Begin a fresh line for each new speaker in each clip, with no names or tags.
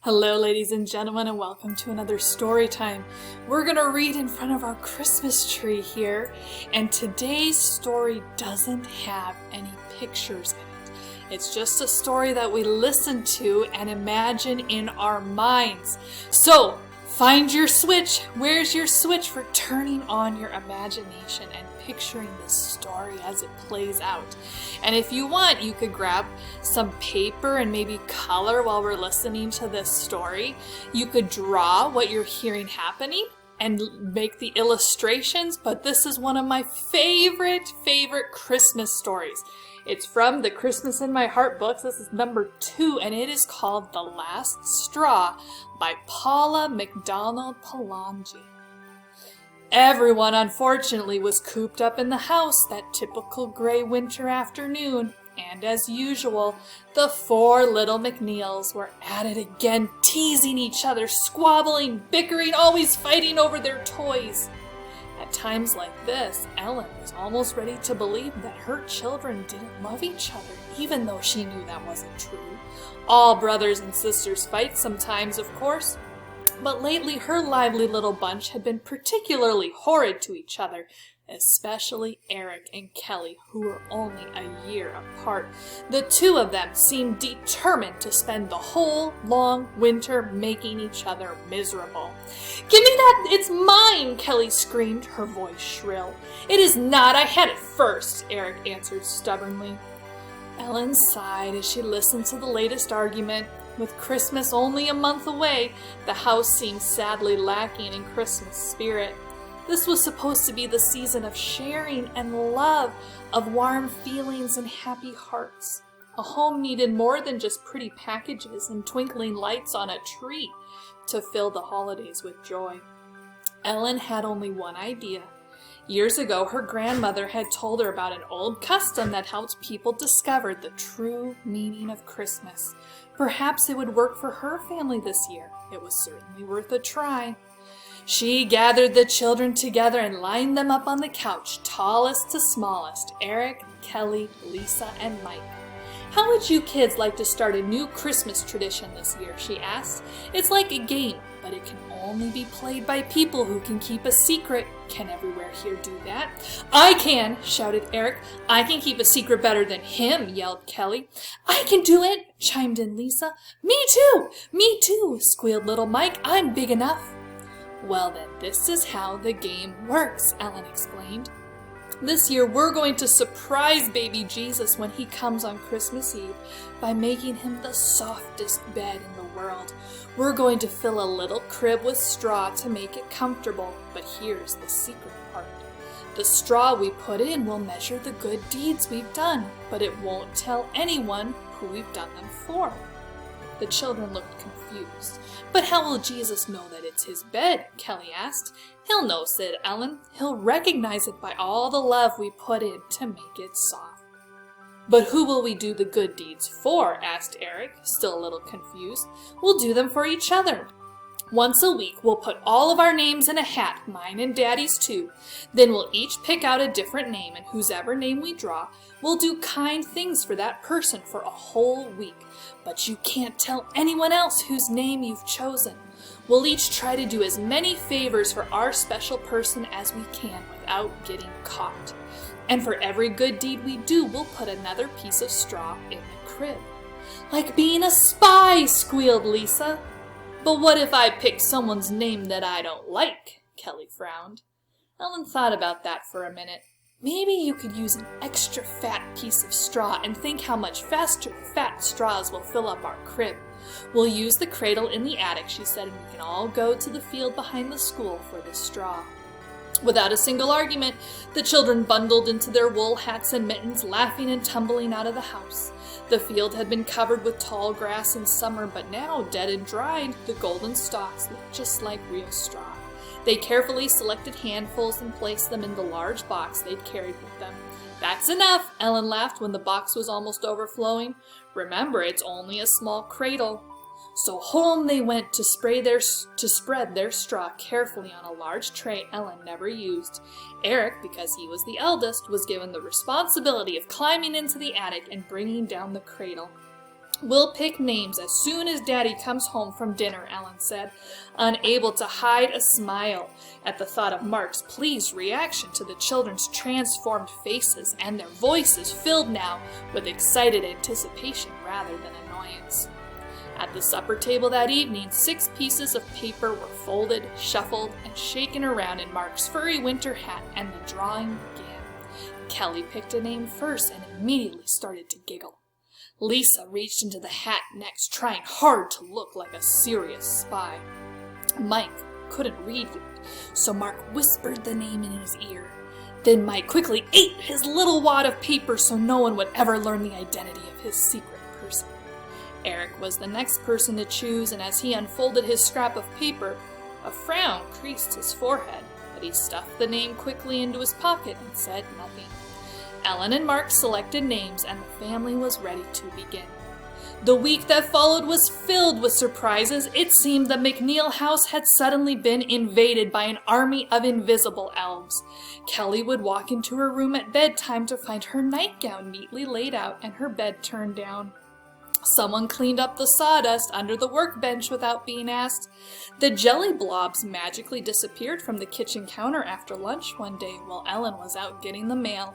Hello, ladies and gentlemen, and welcome to another story time. We're going to read in front of our Christmas tree here, and today's story doesn't have any pictures in it. It's just a story that we listen to and imagine in our minds. So, find your switch. Where's your switch for turning on your imagination and picturing this story as it plays out? And if you want, you could grab some paper and maybe color while we're listening to this story. You could draw what you're hearing happening and make the illustrations, but this is one of my favorite Christmas stories. It's from the Christmas in My Heart books. This is number 2, and it is called The Last Straw by Paula McDonald Palangi. Everyone, unfortunately, was cooped up in the house that typical gray winter afternoon, and as usual, the 4 little McNeils were at it again, teasing each other, squabbling, bickering, always fighting over their toys. At times like this, Ellen was almost ready to believe that her children didn't love each other, even though she knew that wasn't true. All brothers and sisters fight sometimes, of course, but lately her lively little bunch had been particularly horrid to each other, especially Eric and Kelly, who were only a year apart. The 2 of them seemed determined to spend the whole long winter making each other miserable. "Give me that! It's mine!" Kelly screamed, her voice shrill. "It is not! I had it first!" Eric answered stubbornly. Ellen sighed as she listened to the latest argument. With Christmas only a month away, the house seemed sadly lacking in Christmas spirit. This was supposed to be the season of sharing and love, of warm feelings and happy hearts. A home needed more than just pretty packages and twinkling lights on a tree to fill the holidays with joy. Ellen had only one idea. Years ago, her grandmother had told her about an old custom that helped people discover the true meaning of Christmas. Perhaps it would work for her family this year. It was certainly worth a try. She gathered the children together and lined them up on the couch, tallest to smallest, Eric, Kelly, Lisa, and Mike. "How would you kids like to start a new Christmas tradition this year?" she asked. "It's like a game, but it can only be played by people who can keep a secret. Can everywhere here do that?" "I can!" shouted Eric. "I can keep a secret better than him!" yelled Kelly. "I can do it!" chimed in Lisa. "Me too! Me too!" squealed little Mike. "I'm big enough!" "Well then, this is how the game works," Ellen explained. "This year we're going to surprise baby Jesus when he comes on Christmas Eve by making him the softest bed in the world. We're going to fill a little crib with straw to make it comfortable, but here's the secret part. The straw we put in will measure the good deeds we've done, but it won't tell anyone who we've done them for." The children looked confused. "But how will Jesus know that it's his bed?" Kelly asked. "He'll know," said Ellen. "He'll recognize it by all the love we put in to make it soft." "But who will we do the good deeds for?" asked Eric, still a little confused. "We'll do them for each other. Once a week, we'll put all of our names in a hat, mine and Daddy's too. Then we'll each pick out a different name, and whosever name we draw, we'll do kind things for that person for a whole week. But you can't tell anyone else whose name you've chosen. We'll each try to do as many favors for our special person as we can without getting caught. And for every good deed we do, we'll put another piece of straw in the crib." "Like being a spy!" squealed Lisa. "But what if I pick someone's name that I don't like?" Kelly frowned. Ellen thought about that for a minute. "Maybe you could use an extra fat piece of straw and think how much faster fat straws will fill up our crib. We'll use the cradle in the attic," she said, "and we can all go to the field behind the school for the straw." Without a single argument, the children bundled into their wool hats and mittens, laughing and tumbling out of the house. The field had been covered with tall grass in summer, but now, dead and dried, the golden stalks looked just like real straw. They carefully selected handfuls and placed them in the large box they'd carried with them. "That's enough," Ellen laughed when the box was almost overflowing. "Remember, it's only a small cradle." So home they went to spread their straw carefully on a large tray Ellen never used. Eric, because he was the eldest, was given the responsibility of climbing into the attic and bringing down the cradle. "We'll pick names as soon as Daddy comes home from dinner," Ellen said, unable to hide a smile at the thought of Mark's pleased reaction to the children's transformed faces and their voices filled now with excited anticipation rather than annoyance. At the supper table that evening, 6 pieces of paper were folded, shuffled, and shaken around in Mark's furry winter hat, and the drawing began. Kelly picked a name first and immediately started to giggle. Lisa reached into the hat next, trying hard to look like a serious spy. Mike couldn't read yet, so Mark whispered the name in his ear. Then Mike quickly ate his little wad of paper so no one would ever learn the identity of his secret person. Eric was the next person to choose, and as he unfolded his scrap of paper, a frown creased his forehead, but he stuffed the name quickly into his pocket and said nothing. Ellen and Mark selected names, and the family was ready to begin. The week that followed was filled with surprises. It seemed the McNeil house had suddenly been invaded by an army of invisible elves. Kelly would walk into her room at bedtime to find her nightgown neatly laid out and her bed turned down. Someone cleaned up the sawdust under the workbench without being asked. The jelly blobs magically disappeared from the kitchen counter after lunch one day while Ellen was out getting the mail.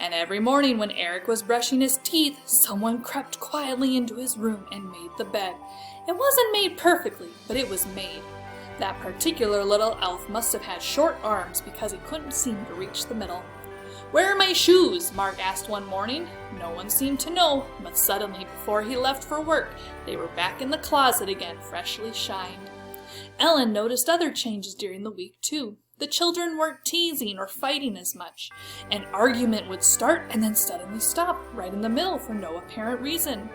And every morning when Eric was brushing his teeth, someone crept quietly into his room and made the bed. It wasn't made perfectly, but it was made. That particular little elf must have had short arms because he couldn't seem to reach the middle. "Where are my shoes?" Mark asked one morning. No one seemed to know, but suddenly before he left for work, they were back in the closet again, freshly shined. Ellen noticed other changes during the week too. The children weren't teasing or fighting as much. An argument would start and then suddenly stop, right in the middle for no apparent reason.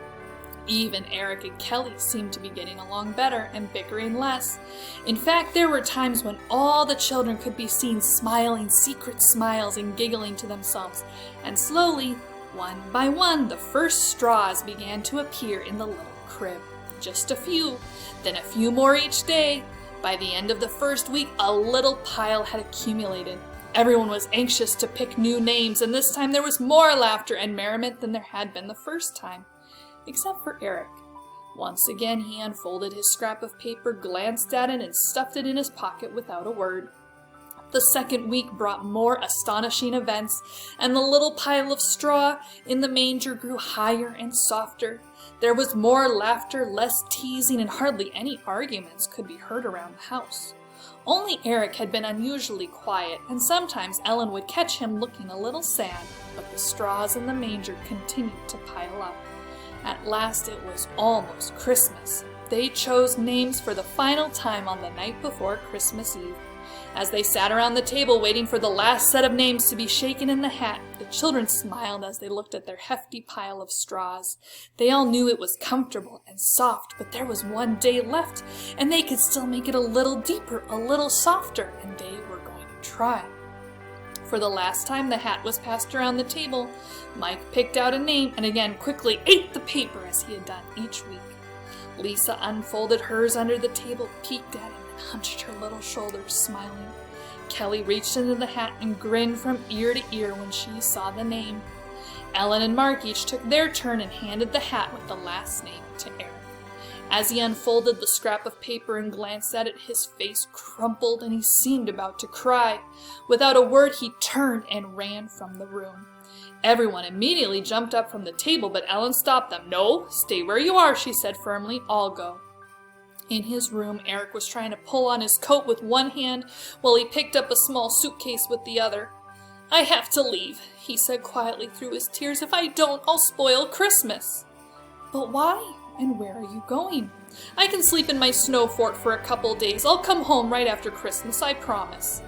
Even Eric and Kelly seemed to be getting along better and bickering less. In fact, there were times when all the children could be seen smiling secret smiles and giggling to themselves. And slowly, one by one, the first straws began to appear in the little crib. Just a few, then a few more each day. By the end of the first week, a little pile had accumulated. Everyone was anxious to pick new names, and this time there was more laughter and merriment than there had been the first time. Except for Eric. Once again he unfolded his scrap of paper, glanced at it, and stuffed it in his pocket without a word. The second week brought more astonishing events, and the little pile of straw in the manger grew higher and softer. There was more laughter, less teasing, and hardly any arguments could be heard around the house. Only Eric had been unusually quiet, and sometimes Ellen would catch him looking a little sad, but the straws in the manger continued to pile up. At last it was almost Christmas. They chose names for the final time on the night before Christmas Eve. As they sat around the table waiting for the last set of names to be shaken in the hat, the children smiled as they looked at their hefty pile of straws. They all knew it was comfortable and soft, but there was one day left, and they could still make it a little deeper, a little softer, and they were going to try. For the last time the hat was passed around the table, Mike picked out a name and again quickly ate the paper as he had done each week. Lisa unfolded hers under the table, peeked at it, and hunched her little shoulders, smiling. Kelly reached into the hat and grinned from ear to ear when she saw the name. Ellen and Mark each took their turn and handed the hat with the last name to Eric. As he unfolded the scrap of paper and glanced at it, his face crumpled and he seemed about to cry. Without a word, he turned and ran from the room. Everyone immediately jumped up from the table, but Ellen stopped them. "No, stay where you are," she said firmly. "I'll go." In his room, Eric was trying to pull on his coat with one hand while he picked up a small suitcase with the other. "I have to leave," he said quietly through his tears. "If I don't, I'll spoil Christmas." "But why? And where are you going?" "I can sleep in my snow fort for a couple days. I'll come home right after Christmas, I promise."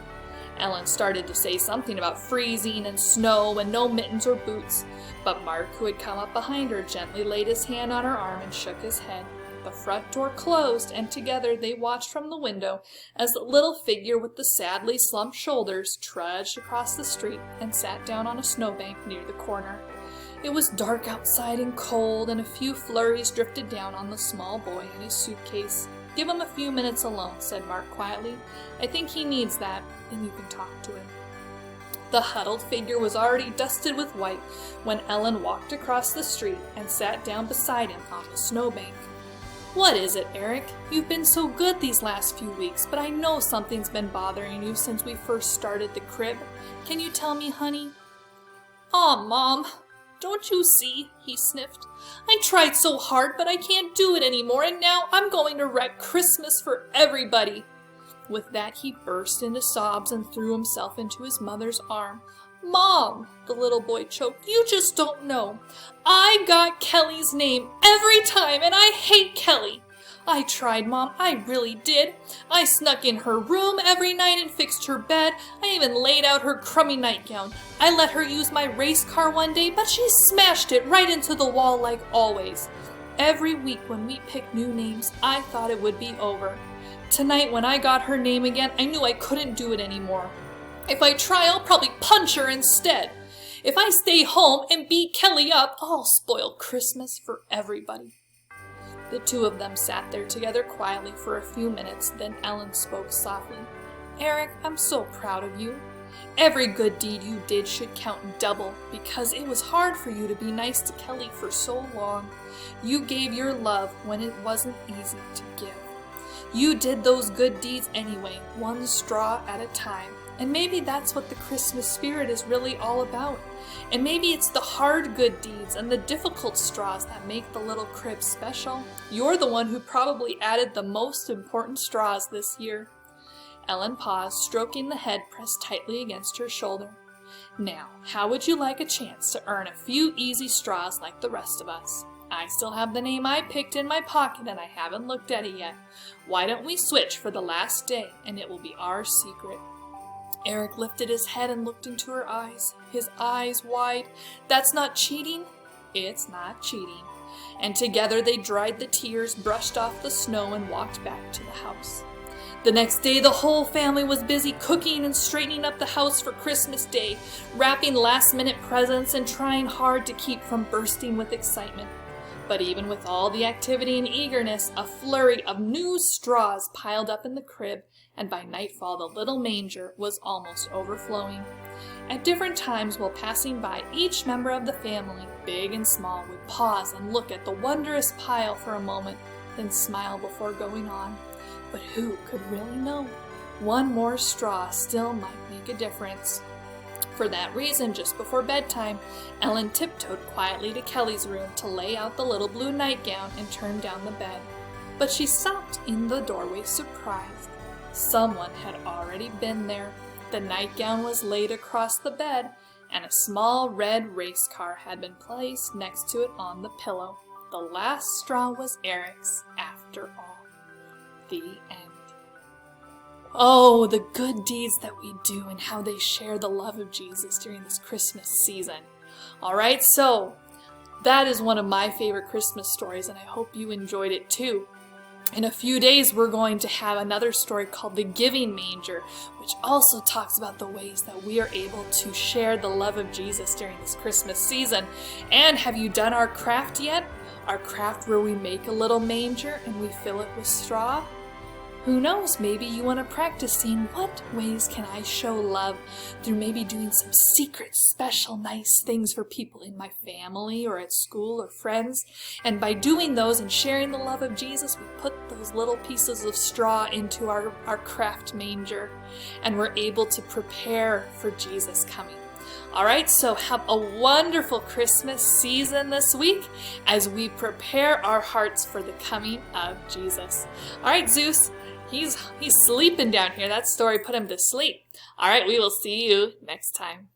Ellen started to say something about freezing and snow and no mittens or boots, but Mark, who had come up behind her, gently laid his hand on her arm and shook his head. The front door closed, and together they watched from the window as the little figure with the sadly slumped shoulders trudged across the street and sat down on a snowbank near the corner. It was dark outside and cold, and a few flurries drifted down on the small boy and his suitcase. "Give him a few minutes alone," said Mark quietly. "I think he needs that, and you can talk to him." The huddled figure was already dusted with white when Ellen walked across the street and sat down beside him on the snowbank. "What is it, Eric? You've been so good these last few weeks, but I know something's been bothering you since we first started the crib. Can you tell me, honey?" "Aw, Mom, don't you see?" he sniffed. "I tried so hard, but I can't do it anymore, and now I'm going to wreck Christmas for everybody." With that, he burst into sobs and threw himself into his mother's arm. "Mom," the little boy choked, "you just don't know. I got Kelly's name every time, and I hate Kelly. I tried, Mom, I really did. I snuck in her room every night and fixed her bed. I even laid out her crummy nightgown. I let her use my race car one day, but she smashed it right into the wall like always. Every week when we picked new names, I thought it would be over. Tonight, when I got her name again, I knew I couldn't do it anymore. If I try, I'll probably punch her instead. If I stay home and beat Kelly up, I'll spoil Christmas for everybody." The two of them sat there together quietly for a few minutes, then Ellen spoke softly. "Eric, I'm so proud of you. Every good deed you did should count double, because it was hard for you to be nice to Kelly for so long. You gave your love when it wasn't easy to give. You did those good deeds anyway, one straw at a time. And maybe that's what the Christmas spirit is really all about. And maybe it's the hard good deeds and the difficult straws that make the little crib special. You're the one who probably added the most important straws this year." Ellen paused, stroking the head pressed tightly against her shoulder. "Now, how would you like a chance to earn a few easy straws like the rest of us? I still have the name I picked in my pocket and I haven't looked at it yet. Why don't we switch for the last day and it will be our secret?" Eric lifted his head and looked into her eyes, his eyes wide. "That's not cheating?" "It's not cheating." And together they dried the tears, brushed off the snow, and walked back to the house. The next day, the whole family was busy cooking and straightening up the house for Christmas Day, wrapping last-minute presents and trying hard to keep from bursting with excitement. But even with all the activity and eagerness, a flurry of new straws piled up in the crib, and by nightfall the little manger was almost overflowing. At different times while passing by, each member of the family, big and small, would pause and look at the wondrous pile for a moment, then smile before going on. But who could really know? One more straw still might make a difference. For that reason, just before bedtime, Ellen tiptoed quietly to Kelly's room to lay out the little blue nightgown and turn down the bed. But she stopped in the doorway surprised. Someone had already been there. The nightgown was laid across the bed, and a small red race car had been placed next to it on the pillow. The last straw was Eric's, after all. The end. Oh, the good deeds that we do and how they share the love of Jesus during this Christmas season. All right, so that is one of my favorite Christmas stories, and I hope you enjoyed it too. In a few days, we're going to have another story called The Giving Manger, which also talks about the ways that we are able to share the love of Jesus during this Christmas season. And have you done our craft yet? Our craft where we make a little manger and we fill it with straw? Who knows, maybe you want to practice seeing what ways can I show love through maybe doing some secret, special, nice things for people in my family or at school or friends. And by doing those and sharing the love of Jesus, we put those little pieces of straw into our craft manger, and we're able to prepare for Jesus coming. All right, so have a wonderful Christmas season this week as we prepare our hearts for the coming of Jesus. All right, Zeus. He's sleeping down here. That story put him to sleep. All right, we will see you next time.